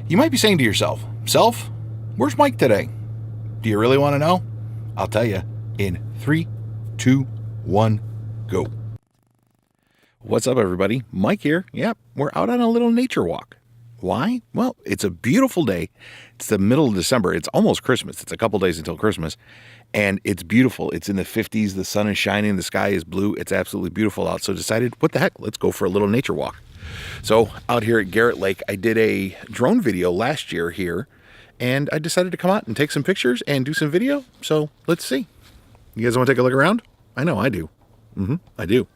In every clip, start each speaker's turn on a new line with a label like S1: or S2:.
S1: You might be saying to yourself, Self, where's Mike today? Do you really want to know? I'll tell you in 3, 2, 1, go. What's up, everybody? Mike here. Yep, we're out on a little nature walk. Why? Well, it's a beautiful day. It's the middle of December. It's almost Christmas. It's a couple days until Christmas. And it's beautiful. It's in the 50s. The sun is shining. The sky is blue. It's absolutely beautiful out. So decided, what the heck? Let's go for a little nature walk. So out here at Garrett Lake, I did a drone video last year here. And I decided to come out and take some pictures and do some video. So let's see. You guys want to take a look around? I know I do. I do.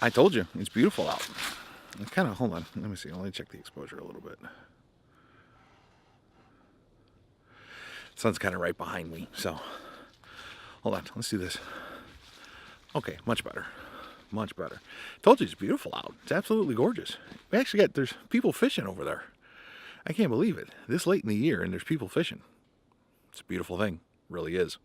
S1: I told you, it's beautiful out. It's kind of, hold on, let me see, let me check the exposure a little bit. Sun's kind of right behind me, so hold on, let's do this. Okay, much better, much better. Told you it's beautiful out. It's absolutely gorgeous. We actually got, there's people fishing over there. I can't believe it. This late in the year and there's people fishing. It's a beautiful thing, really is.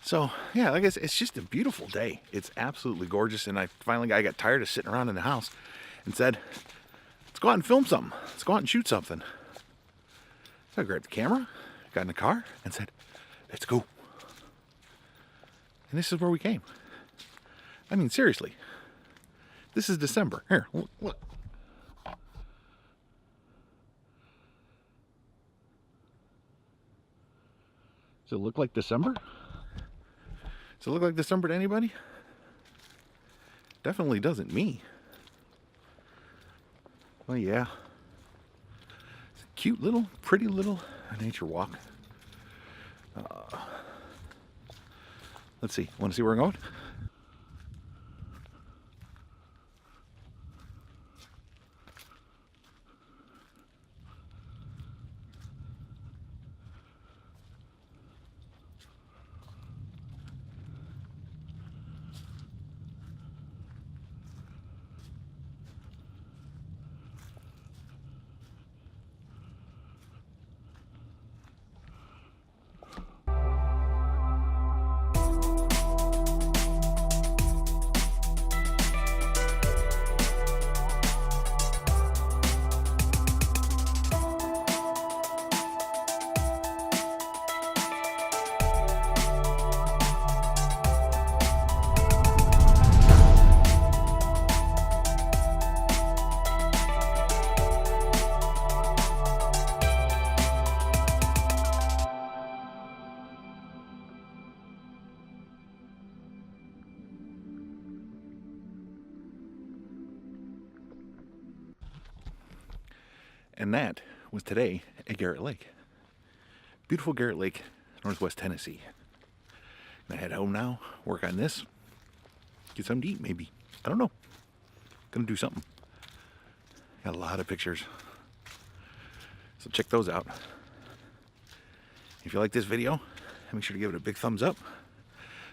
S1: So yeah, like I said, it's just a beautiful day. It's absolutely gorgeous, and I got tired of sitting around in the house and said, let's go out and film something. Let's go out and shoot something. So I grabbed the camera, got in the car, and said, let's go. And this is where we came. I mean, seriously. This is December. Here, look. Does it look like December? Does it look like December to anybody? Definitely doesn't me. Well, yeah. It's a cute little, pretty little nature walk. Let's see. Want to see where I'm going? And that was today at Garrett Lake. Beautiful Garrett Lake, Northwest Tennessee. Gonna head home now, work on this, get something to eat maybe. I don't know. Gonna do something. Got a lot of pictures. So check those out. If you like this video, make sure to give it a big thumbs up.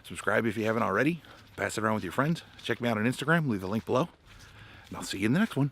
S1: Subscribe if you haven't already. Pass it around with your friends. Check me out on Instagram. Leave the link below. And I'll see you in the next one.